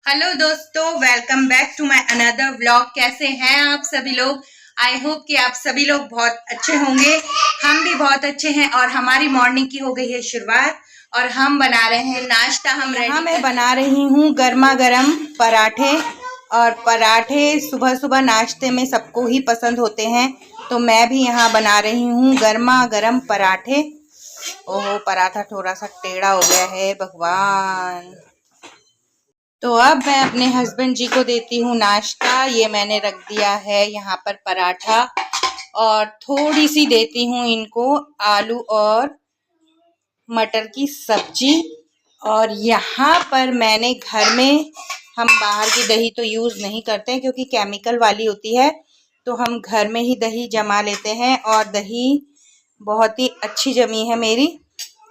Hello दोस्तों, welcome back to my another vlog. कैसे हैं आप सभी लोग? आई होप कि आप सभी लोग बहुत अच्छे होंगे। हम भी बहुत अच्छे हैं और हमारी मॉर्निंग की हो गई है शुरुआत और हम बना रहे हैं नाश्ता। मैं बना रही हूँ गर्मा गर्म पराठे। और पराठे सुबह सुबह नाश्ते में सबको ही पसंद होते हैं, तो मैं भी यहाँ बना रही हूँ गर्मा गर्म पराठे। ओहो, पराठा थोड़ा सा टेढ़ा हो गया है भगवान। तो अब मैं अपने हस्बैंड जी को देती हूँ नाश्ता। ये मैंने रख दिया है यहाँ पर पराठा और थोड़ी सी देती हूँ इनको आलू और मटर की सब्जी। और यहाँ पर मैंने घर में, हम बाहर की दही तो यूज़ नहीं करते हैं क्योंकि केमिकल वाली होती है, तो हम घर में ही दही जमा लेते हैं और दही बहुत ही अच्छी जमी है मेरी।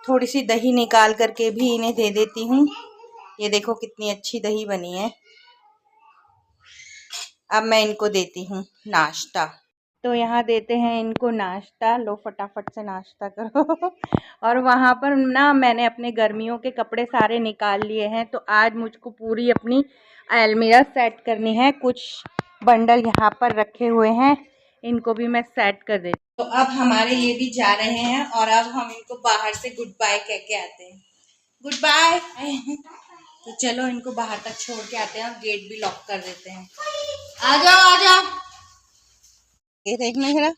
थोड़ी सी दही निकाल करके भी इन्हें दे देती हूँ। ये देखो कितनी अच्छी दही बनी है। अब मैं इनको देती हूँ नाश्ता। तो यहाँ देते हैं इनको नाश्ता। लो फटाफट से नाश्ता करो। और वहाँ पर ना मैंने अपने गर्मियों के कपड़े सारे निकाल लिए हैं, तो आज मुझको पूरी अपनी अलमीरा सेट करनी है। कुछ बंडल यहाँ पर रखे हुए हैं, इनको भी मैं सेट कर देती हूँ। तो अब हमारे ये भी जा रहे हैं और अब हम इनको बाहर से गुड बाय कह के आते हैं। Good bye. तो चलो इनको बाहर तक छोड़ के आते हैं और गेट भी लॉक कर देते हैं। आ जाओ आ जाओ। ये देखना जरा।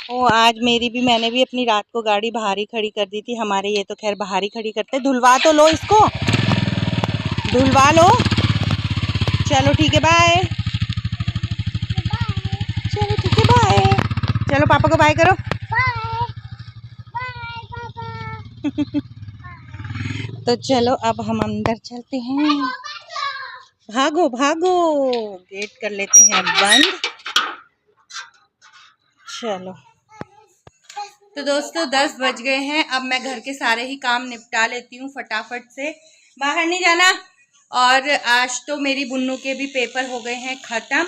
ओ, आज मैंने भी अपनी रात को गाड़ी बाहर ही खड़ी कर दी थी। हमारे ये तो खैर बाहर ही खड़ी करते। धुलवा तो लो इसको, धुलवा लो। चलो ठीक है, बाय। चलो ठीक है, बाय। चलो पापा को बाय करो। तो चलो अब हम अंदर चलते हैं। भागो भागो, गेट कर लेते हैं बंद। चलो तो दोस्तों 10 बज गए हैं। अब मैं घर के सारे ही काम निपटा लेती हूँ फटाफट से। बाहर नहीं जाना। और आज तो मेरी बुन्नू के भी पेपर हो गए हैं ख़त्म,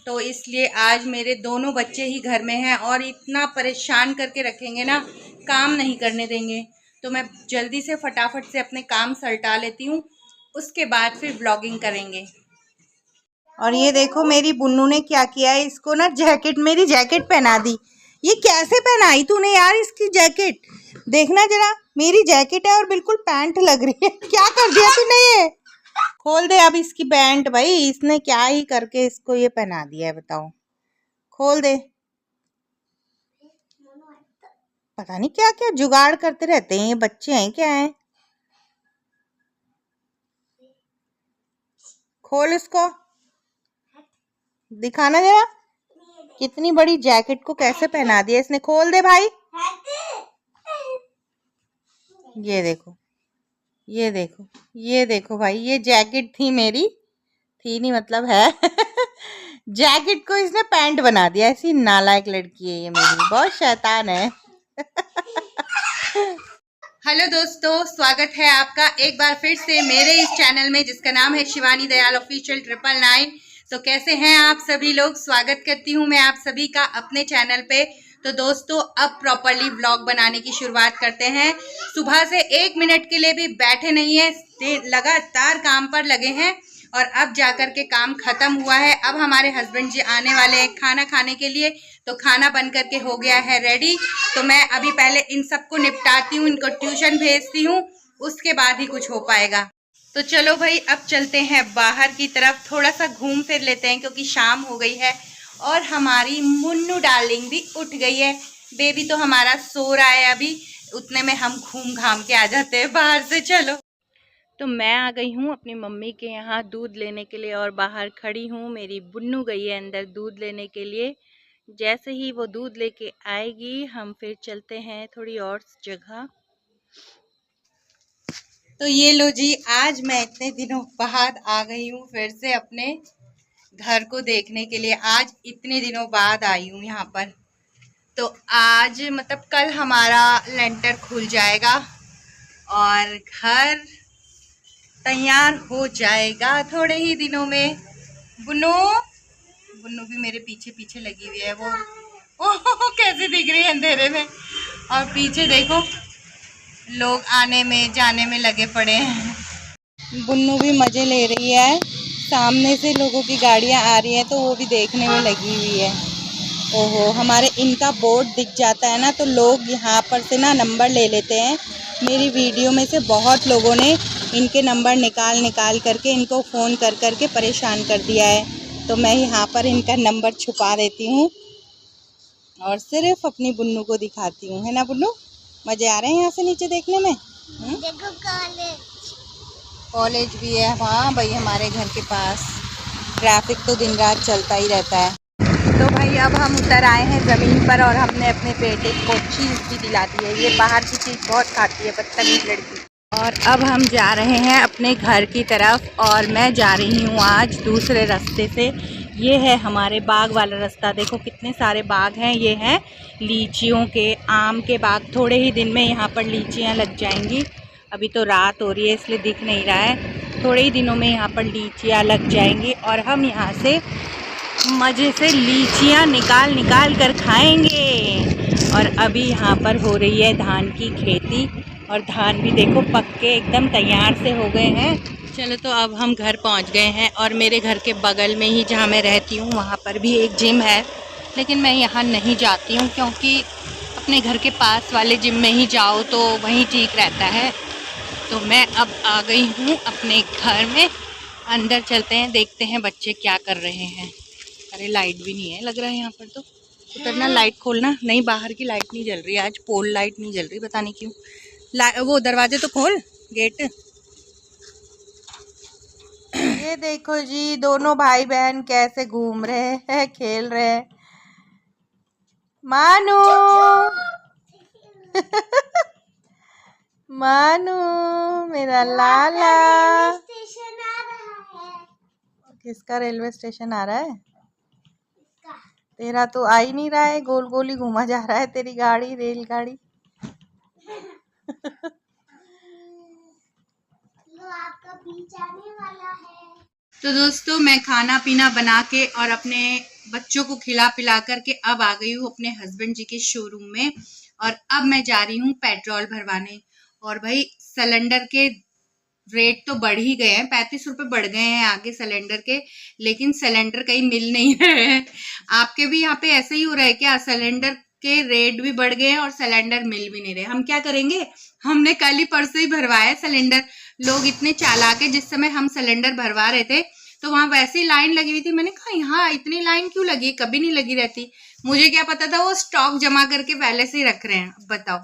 तो इसलिए आज मेरे दोनों बच्चे ही घर में हैं और इतना परेशान करके रखेंगे ना, काम नहीं करने देंगे। तो मैं जल्दी से फटाफट से अपने काम सल्टा लेती हूँ, उसके बाद फिर ब्लॉगिंग करेंगे। और ये देखो मेरी बुन्नू ने क्या किया है, इसको ना मेरी जैकेट पहना दी। ये कैसे पहनाई तूने यार इसकी जैकेट? देखना जरा, मेरी जैकेट है और बिल्कुल पैंट लग रही है। क्या कर दिया तूने? ये खोल दे अब इसकी पैंट। भाई इसने क्या ही करके इसको ये पहना दिया है, बताओ। खोल दे। पता नहीं क्या क्या जुगाड़ करते रहते हैं ये बच्चे, हैं क्या है। खोल इसको, दिखाना जरा कितनी बड़ी जैकेट को कैसे पहना दिया इसने। खोल दे भाई। ये देखो, ये देखो, ये देखो भाई, ये जैकेट थी मेरी, थी नहीं मतलब है। जैकेट को इसने पैंट बना दिया। ऐसी नालायक लड़की है ये मेरी, बहुत शैतान है। हेलो दोस्तों, स्वागत है आपका एक बार फिर से मेरे इस चैनल में जिसका नाम है शिवानी दयाल ऑफिशियल 999। तो कैसे हैं आप सभी लोग? स्वागत करती हूं मैं आप सभी का अपने चैनल पे। तो दोस्तों अब प्रॉपरली व्लॉग बनाने की शुरुआत करते हैं। सुबह से 1 मिनट के लिए भी बैठे नहीं है, लगातार काम पर लगे हैं और अब जाकर के काम खत्म हुआ है। अब हमारे हस्बैंड जी आने वाले हैं खाना खाने के लिए, तो खाना बन करके हो गया है रेडी। तो मैं अभी पहले इन सबको निपटाती हूँ, इनको ट्यूशन भेजती हूँ, उसके बाद ही कुछ हो पाएगा। तो चलो भाई अब चलते हैं बाहर की तरफ, थोड़ा सा घूम फिर लेते हैं क्योंकि शाम हो गई है और हमारी मुन्नू डार्लिंग भी उठ गई है। बेबी तो हमारा सो रहा है अभी, उतने में हम घूम घाम के आ जाते हैं बाहर से। चलो तो मैं आ गई हूँ अपनी मम्मी के यहाँ दूध लेने के लिए और बाहर खड़ी हूँ। मेरी बुन्नू गई है अंदर दूध लेने के लिए। जैसे ही वो दूध लेके आएगी हम फिर चलते हैं थोड़ी और जगह। तो ये लो जी, आज मैं इतने दिनों बाद आ गई हूँ फिर से अपने घर को देखने के लिए। आज इतने दिनों बाद आई हूँ यहाँ पर। तो आज मतलब कल हमारा लेंटर खुल जाएगा और घर तैयार हो जाएगा थोड़े ही दिनों में। बुन्नू भी मेरे पीछे पीछे लगी हुई है। वो ओह कैसे दिख रही है अंधेरे में। और पीछे देखो लोग आने में जाने में लगे पड़े हैं। बुन्नू भी मज़े ले रही है। सामने से लोगों की गाड़ियाँ आ रही हैं तो वो भी देखने में लगी हुई है। ओहो, हमारे इनका बोर्ड दिख जाता है ना तो लोग यहाँ पर से ना नंबर ले लेते हैं। मेरी वीडियो में से बहुत लोगों ने इनके नंबर निकाल करके इनको फ़ोन कर के परेशान कर दिया है। तो मैं यहाँ पर इनका नंबर छुपा देती हूँ और सिर्फ अपनी बुन्नू को दिखाती हूँ, है ना बुन्नू? मज़े आ रहे हैं यहाँ से नीचे देखने में। देखो कॉलेज भी है वहाँ भाई हमारे घर के पास। ट्रैफिक तो दिन रात चलता ही रहता है। तो भाई अब हम उतर आए हैं ज़मीन पर और हमने अपने बेटे को चीज़ भी दिला दी है। ये बाहर की चीज़ बहुत खाती है बदतमीज़ लड़की। और अब हम जा रहे हैं अपने घर की तरफ और मैं जा रही हूँ आज दूसरे रास्ते से। ये है हमारे बाग वाला रास्ता। देखो कितने सारे बाग हैं। ये हैं लीचियों के, आम के बाग। थोड़े ही दिन में यहाँ पर लीचियाँ लग जाएंगी। अभी तो रात हो रही है इसलिए दिख नहीं रहा है। थोड़े ही दिनों में यहाँ पर लीचियाँ लग जाएंगी और हम यहाँ से मज़े से लीचियाँ निकाल कर खाएंगे। और अभी यहाँ पर हो रही है धान की खेती और धान भी देखो पक्के एकदम तैयार से हो गए हैं। चलो तो अब हम घर पहुँच गए हैं और मेरे घर के बगल में ही जहाँ मैं रहती हूँ वहाँ पर भी एक जिम है, लेकिन मैं यहाँ नहीं जाती हूँ क्योंकि अपने घर के पास वाले जिम में ही जाओ तो वहीं ठीक रहता है। तो मैं अब आ गई हूँ अपने घर में। अंदर चलते हैं, देखते हैं बच्चे क्या कर रहे हैं। अरे लाइट भी नहीं है लग रहा है यहाँ पर। तो उतरना, लाइट खोलना। नहीं, बाहर की लाइट नहीं जल रही आज, पोल लाइट नहीं जल रही, पता नहीं क्यों। वो दरवाजे तो खोल, गेट। ये देखो जी, दोनों भाई बहन कैसे घूम रहे हैं, खेल रहे हैं। मानू मानू मेरा लाला। स्टेशन आ रहा है। किसका रेलवे स्टेशन आ रहा है? तेरा तो आ ही नहीं रहा है, गोल गोल ही घूमा जा रहा है तेरी गाड़ी, रेलगाड़ी। आपका बीच आने वाला है। तो दोस्तों मैं खाना पीना बना के और अपने बच्चों को खिला पिला करके अब आ गई हूँ अपने हस्बैंड जी के शोरूम में। और अब मैं जा रही हूँ पेट्रोल भरवाने। और भाई सिलेंडर के रेट तो बढ़ ही गए हैं, 35 रुपए बढ़ गए हैं आगे सिलेंडर के, लेकिन सिलेंडर कहीं मिल नहीं रहे हैं। आपके भी यहाँ पे ऐसे ही हो रहा है क्या? सिलेंडर के रेट भी बढ़ गए हैं और सिलेंडर मिल भी नहीं रहे। हम क्या करेंगे? हमने कल ही परसों ही भरवाया सिलेंडर। लोग इतने चालाक है, जिस समय हम सिलेंडर भरवा रहे थे तो वहां वैसे ही लाइन लगी हुई थी। मैंने कहा यहाँ इतनी लाइन क्यों लगी, कभी नहीं लगी रहती। मुझे क्या पता था वो स्टॉक जमा करके पहले से ही रख रहे हैं। बताओ।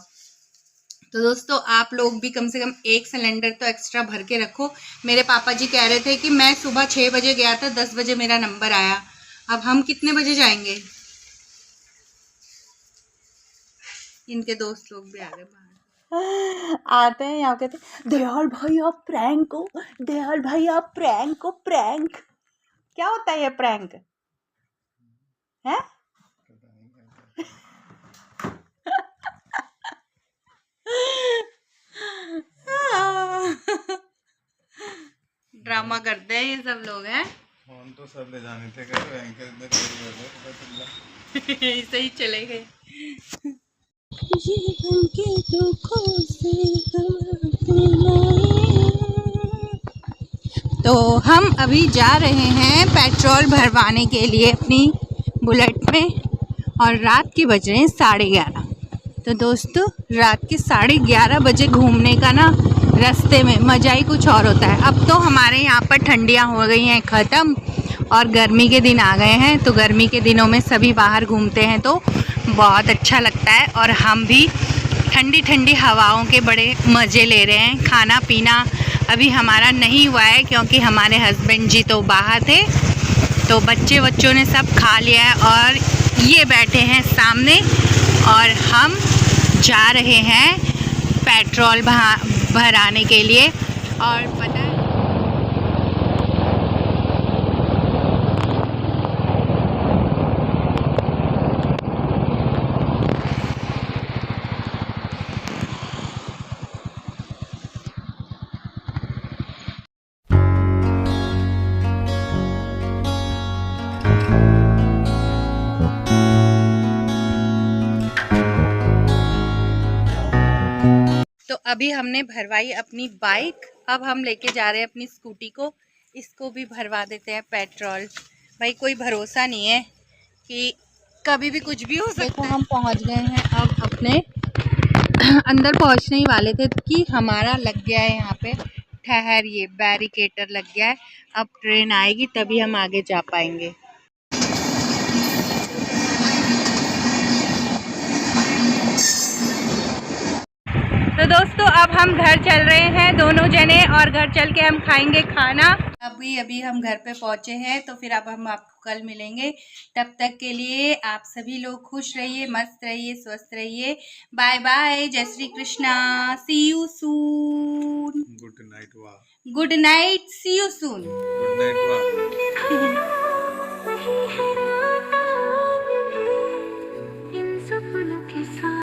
तो दोस्तों आप लोग भी कम से कम एक सिलेंडर तो एक्स्ट्रा भर के रखो। मेरे पापा जी कह रहे थे कि मैं सुबह 6 बजे गया था, 10 बजे मेरा नंबर आया। अब हम कितने बजे जाएंगे? इनके दोस्त लोग भी आ गए बाहर। आते हैं यहाँ, कहते दयाल भाई आप प्रैंक हो, दयाल भाई आप प्रैंक हो। प्रैंक क्या होता है? ये प्रैंक है? ड्रामा करते हैं ये सब लोग हैं। फोन तो सब ले जाने थे, ऐसे ही चले गए। तो हम अभी जा रहे हैं पेट्रोल भरवाने के लिए अपनी बुलेट में और रात के बज रहे हैं 11:30। तो दोस्तों रात के 11:30 बजे घूमने का ना रास्ते में मज़ा ही कुछ और होता है। अब तो हमारे यहाँ पर ठंडियाँ हो गई हैं ख़त्म और गर्मी के दिन आ गए हैं। तो गर्मी के दिनों में सभी बाहर घूमते हैं तो बहुत अच्छा लगता है और हम भी ठंडी ठंडी हवाओं के बड़े मज़े ले रहे हैं। खाना पीना अभी हमारा नहीं हुआ है क्योंकि हमारे हस्बैंड जी तो बाहर थे, तो बच्चों ने सब खा लिया है और ये बैठे हैं सामने और हम जा रहे हैं पेट्रोल भराने के लिए। और पता है तो अभी हमने भरवाई अपनी बाइक, अब हम लेके जा रहे हैं अपनी स्कूटी को, इसको भी भरवा देते हैं पेट्रोल। भाई कोई भरोसा नहीं है कि कभी भी कुछ भी हो सकता है। देखो हम पहुंच गए हैं अब अपने अंदर, पहुंचने ही वाले थे कि हमारा लग गया है यहाँ पे ठहरिए, बैरिकेटर लग गया है। अब ट्रेन आएगी तभी हम आगे जा पाएंगे। तो दोस्तों अब हम घर चल रहे हैं दोनों जने, और घर चल के हम खाएंगे खाना। अभी हम घर पे पहुंचे हैं, तो फिर अब हम आपको कल मिलेंगे। तब तक के लिए आप सभी लोग खुश रहिए, मस्त रहिए, स्वस्थ रहिए। बाय बाय, जय Shri Krishna, see you soon. Good night वाह। Good night, see you soon. Good night वाह।